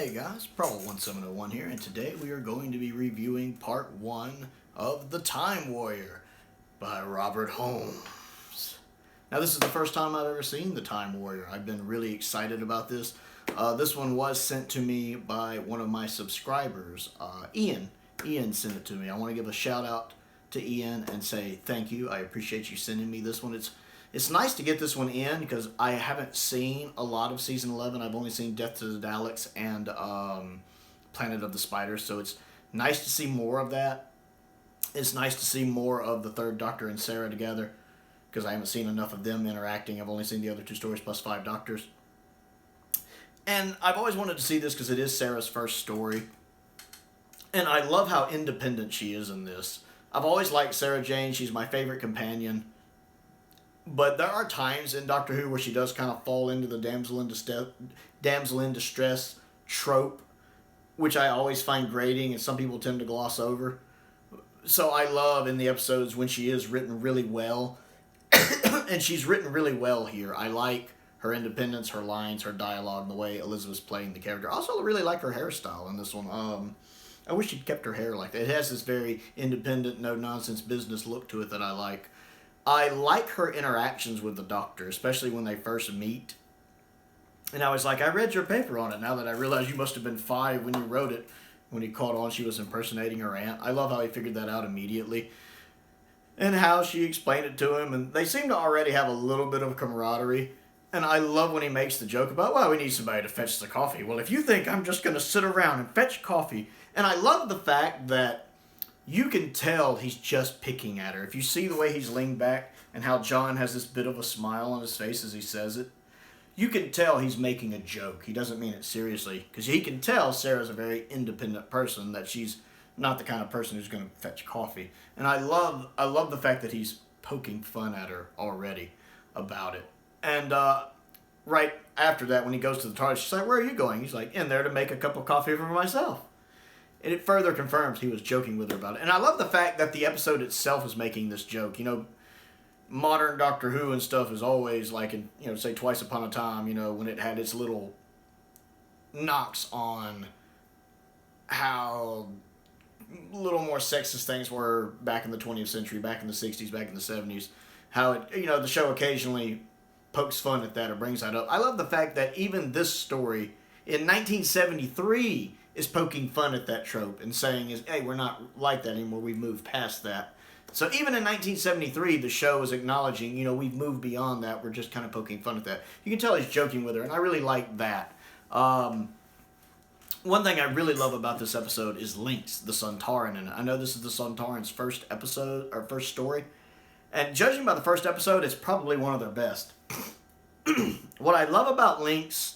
Hey guys, Prowl 1701 here, and today we are going to be reviewing part 1 of The Time Warrior by Robert Holmes. Now this is the first time I've ever seen The Time Warrior. I've been really excited about this. This one was sent to me by one of my subscribers, Ian. Ian sent it to me. I want to give a shout out to Ian and say thank you. I appreciate you sending me this one. It's nice to get this one in because I haven't seen a lot of Season 11. I've only seen Death to the Daleks and Planet of the Spiders, so it's nice to see more of that. It's nice to see more of the Third Doctor and Sarah together because I haven't seen enough of them interacting. I've only seen the other 2 stories plus 5 Doctors. And I've always wanted to see this because it is Sarah's first story. And I love how independent she is in this. I've always liked Sarah Jane. She's my favorite companion. But there are times in Doctor Who where she does kind of fall into the damsel in distress trope, which I always find grating and some people tend to gloss over. So I love in the episodes when she is written really well. And she's written really well here. I like her independence, her lines, her dialogue, and the way Elizabeth's playing the character. I also really like her hairstyle in this one. I wish she'd kept her hair like that. It has this very independent, no-nonsense business look to it that I like. I like her interactions with the Doctor, especially when they first meet. And I was like, I read your paper on it now that I realize you must have been 5 when you wrote it, when he caught on she was impersonating her aunt. I love how he figured that out immediately. And how she explained it to him. And they seem to already have a little bit of camaraderie. And I love when he makes the joke about, well, we need somebody to fetch the coffee. Well, if you think I'm just going to sit around and fetch coffee. And I love the fact that you can tell he's just picking at her. If you see the way he's leaned back and how John has this bit of a smile on his face as he says it, you can tell he's making a joke. He doesn't mean it seriously. Because he can tell Sarah's a very independent person, that she's not the kind of person who's going to fetch coffee. And I love the fact that he's poking fun at her already about it. And right after that, when he goes to the TARDIS, she's like, where are you going? He's like, in there to make a cup of coffee for myself. And it further confirms he was joking with her about it. And I love the fact that the episode itself is making this joke. You know, modern Doctor Who and stuff is always like, in, you know, say Twice Upon a Time, you know, when it had its little knocks on how little more sexist things were back in the 20th century, back in the 60s, back in the 70s. How it, you know, the show occasionally pokes fun at that or brings that up. I love the fact that even this story in 1973 is poking fun at that trope and saying, hey, we're not like that anymore. We've moved past that. So even in 1973, the show is acknowledging, you know, we've moved beyond that. We're just kind of poking fun at that. You can tell he's joking with her, and I really like that. One thing I really love about this episode is Lynx, the Sontaran. And I know this is the Sontaran's first episode, or first story. And judging by the first episode, it's probably one of their best. What I love about Lynx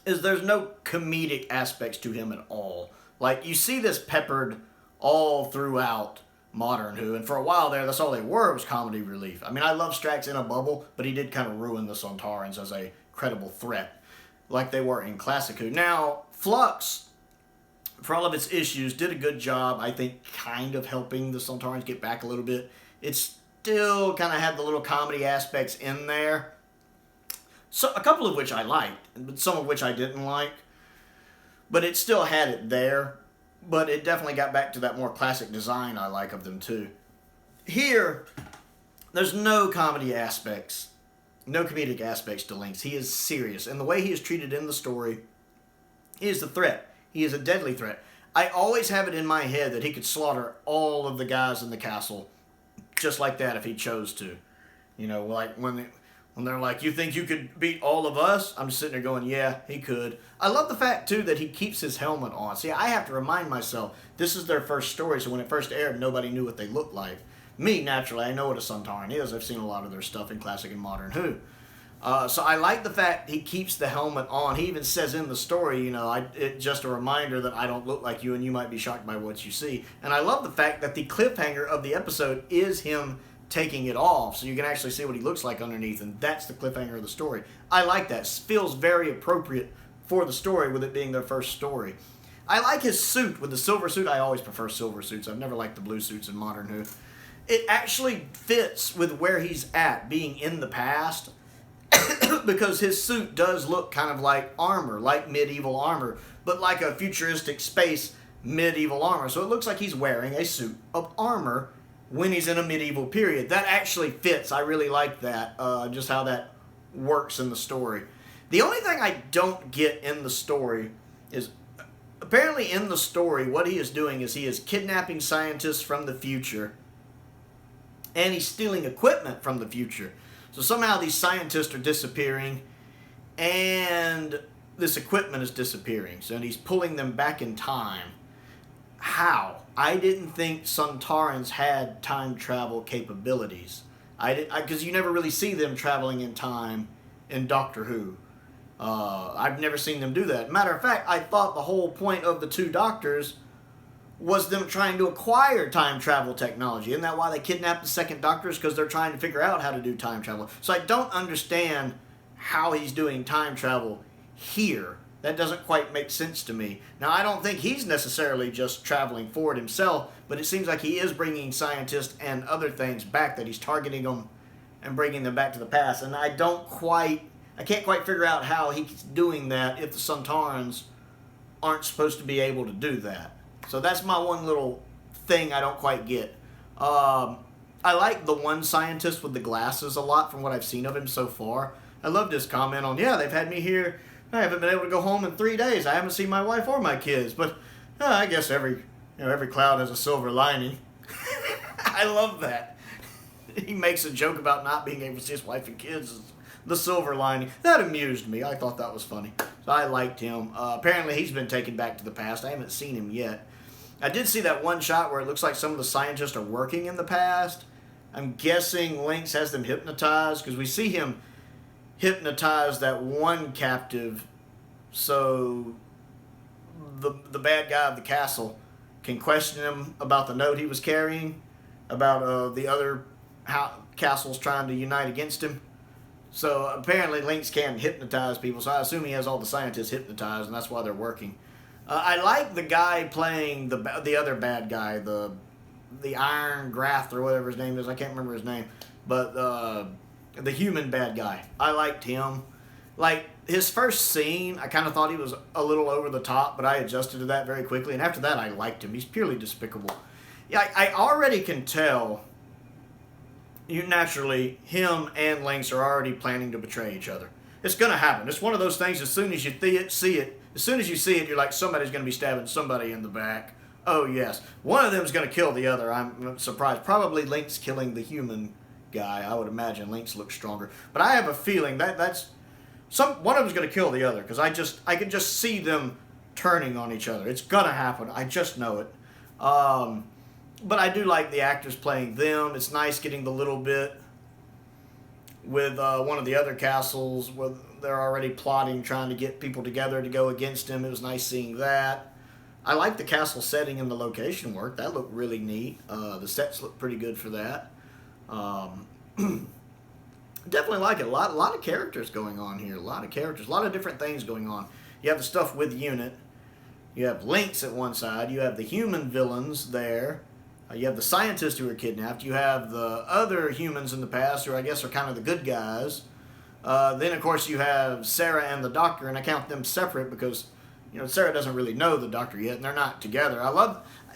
is there's no comedic aspects to him at all. Like, you see this peppered all throughout Modern Who, and for a while there, that's all they were, was comedy relief. I mean, I love Strax in a Bubble, but he did kind of ruin the Sontarans as a credible threat, like they were in Classic Who. Now, Flux, for all of its issues, did a good job, I think, kind of helping the Sontarans get back a little bit. It still kind of had the little comedy aspects in there. So, a couple of which I liked, but some of which I didn't like. But it still had it there. But it definitely got back to that more classic design I like of them too. Here, there's no comedy aspects, no comedic aspects to Lynx. He is serious. And the way he is treated in the story, he is a threat. He is a deadly threat. I always have it in my head that he could slaughter all of the guys in the castle just like that if he chose to. You know, like when they're like, you think you could beat all of us? I'm just sitting there going, yeah, he could. I love the fact, too, that he keeps his helmet on. See, I have to remind myself, this is their first story, so when it first aired, nobody knew what they looked like. Me, naturally, I know what a Sontaran is. I've seen a lot of their stuff in Classic and Modern Who. So I like the fact he keeps the helmet on. He even says in the story, you know, it's just a reminder that I don't look like you and you might be shocked by what you see. And I love the fact that the cliffhanger of the episode is him taking it off, so you can actually see what he looks like underneath, and that's the cliffhanger of the story. I like that. It feels very appropriate for the story, with it being their first story. I like his suit, with the silver suit. I always prefer silver suits. I've never liked the blue suits in Modern Who. It actually fits with where he's at, being in the past, because his suit does look kind of like armor, like medieval armor, but like a futuristic space medieval armor. So it looks like he's wearing a suit of armor when he's in a medieval period. That actually fits. I really like that, just how that works in the story. The only thing I don't get in the story is, apparently in the story, what he is doing is he is kidnapping scientists from the future, and he's stealing equipment from the future. So somehow these scientists are disappearing, and this equipment is disappearing. So he's pulling them back in time. How? I didn't think Sontarans had time travel capabilities. Because you never really see them traveling in time in Doctor Who. I've never seen them do that. Matter of fact, I thought the whole point of the two doctors was them trying to acquire time travel technology. Isn't that why they kidnapped the second Doctor? Because they're trying to figure out how to do time travel. So I don't understand how he's doing time travel here. That doesn't quite make sense to me. Now, I don't think he's necessarily just traveling forward himself, but it seems like he is bringing scientists and other things back, that he's targeting them and bringing them back to the past. And I can't quite figure out how he's doing that if the Sontarans aren't supposed to be able to do that. So that's my one little thing I don't quite get. I like the one scientist with the glasses a lot from what I've seen of him so far. I loved his comment on, yeah, they've had me here. I haven't been able to go home in 3 days. I haven't seen my wife or my kids. But I guess every cloud has a silver lining. I love that. He makes a joke about not being able to see his wife and kids as the silver lining. That amused me. I thought that was funny. So I liked him. Apparently he's been taken back to the past. I haven't seen him yet. I did see that one shot where it looks like some of the scientists are working in the past. I'm guessing Lynx has them hypnotized, because we see him hypnotize that one captive so the bad guy of the castle can question him about the note he was carrying, about the other castles trying to unite against him. So apparently Lynx can hypnotize people, so I assume he has all the scientists hypnotized, and that's why they're working. I like the guy playing the other bad guy, the Iron Graft or whatever his name is. I can't remember his name, but the human bad guy. I liked him. Like, his first scene, I kind of thought he was a little over the top, but I adjusted to that very quickly, and after that I liked him. He's purely despicable. Yeah, I already can tell, naturally, him and Lynx are already planning to betray each other. It's going to happen. It's one of those things, as soon as you see it, you're like, somebody's going to be stabbing somebody in the back. Oh, yes. One of them is going to kill the other. I'm surprised. Probably Lynx killing the human guy. I would imagine Lynx looks stronger. But I have a feeling that's one of them's going to kill the other, because I can just see them turning on each other. It's going to happen. I just know it. But I do like the actors playing them. It's nice getting the little bit with one of the other castles where they're already plotting, trying to get people together to go against him. It was nice seeing that. I like the castle setting and the location work. That looked really neat. The sets look pretty good for that. Definitely like it. A lot of characters going on here. A lot of characters. A lot of different things going on. You have the stuff with Unit. You have Lynx at one side. You have the human villains there. You have the scientists who were kidnapped. You have the other humans in the past who I guess are kind of the good guys. Then, of course, you have Sarah and the Doctor, and I count them separate because, Sarah doesn't really know the Doctor yet, and they're not together.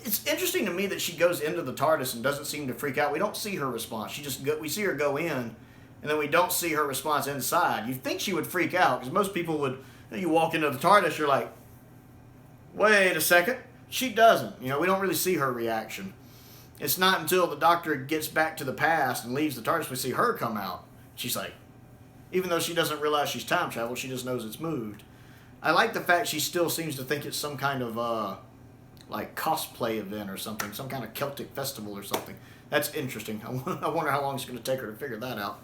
It's interesting to me that she goes into the TARDIS and doesn't seem to freak out. We don't see her response. We see her go in, and then we don't see her response inside. You'd think she would freak out, because most people would, you walk into the TARDIS, you're like, wait a second. She doesn't. We don't really see her reaction. It's not until the Doctor gets back to the past and leaves the TARDIS we see her come out. She's like, even though she doesn't realize she's time traveled, she just knows it's moved. I like the fact she still seems to think it's some kind of like cosplay event or something, some kind of Celtic festival or something. That's interesting. I wonder how long it's going to take her to figure that out.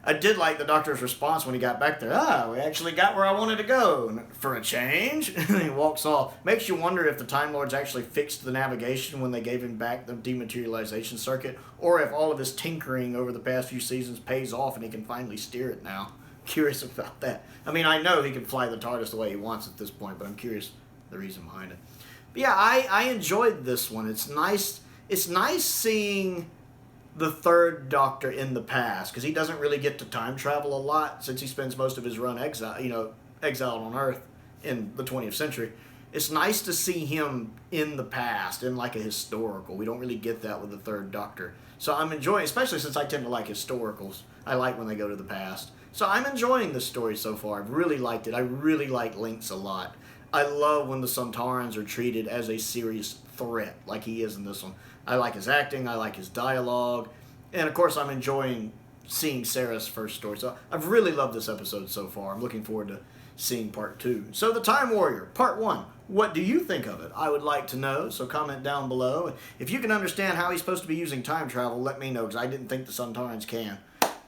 I did like the Doctor's response when he got back there. We actually got where I wanted to go. For a change? And he walks off. Makes you wonder if the Time Lords actually fixed the navigation when they gave him back the dematerialization circuit, or if all of his tinkering over the past few seasons pays off and he can finally steer it now. Curious about that. I mean, I know he can fly the TARDIS the way he wants at this point, but I'm curious the reason behind it. But yeah, I enjoyed this one. It's nice seeing the third Doctor in the past, because he doesn't really get to time travel a lot since he spends most of his run exiled on Earth in the 20th century. It's nice to see him in the past, in like a historical. We don't really get that with the third Doctor. So I'm enjoying, especially since I tend to like historicals. I like when they go to the past. So I'm enjoying this story so far. I've really liked it. I really like Lynx a lot. I love when the Sontarans are treated as a serious threat, like he is in this one. I like his acting. I like his dialogue. And, of course, I'm enjoying seeing Sarah's first story. So I've really loved this episode so far. I'm looking forward to seeing part 2. So The Time Warrior, part 1. What do you think of it? I would like to know, so comment down below. If you can understand how he's supposed to be using time travel, let me know, because I didn't think the Sontarans can.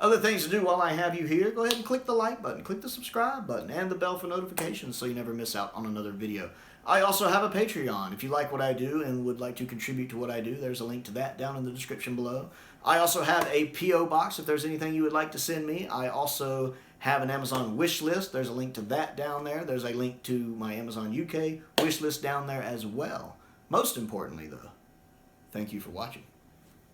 Other things to do while I have you here, go ahead and click the like button, click the subscribe button, and the bell for notifications so you never miss out on another video. I also have a Patreon. If you like what I do and would like to contribute to what I do, there's a link to that down in the description below. I also have a P.O. box if there's anything you would like to send me. I also have an Amazon wish list. There's a link to that down there. There's a link to my Amazon UK wish list down there as well. Most importantly, though, thank you for watching.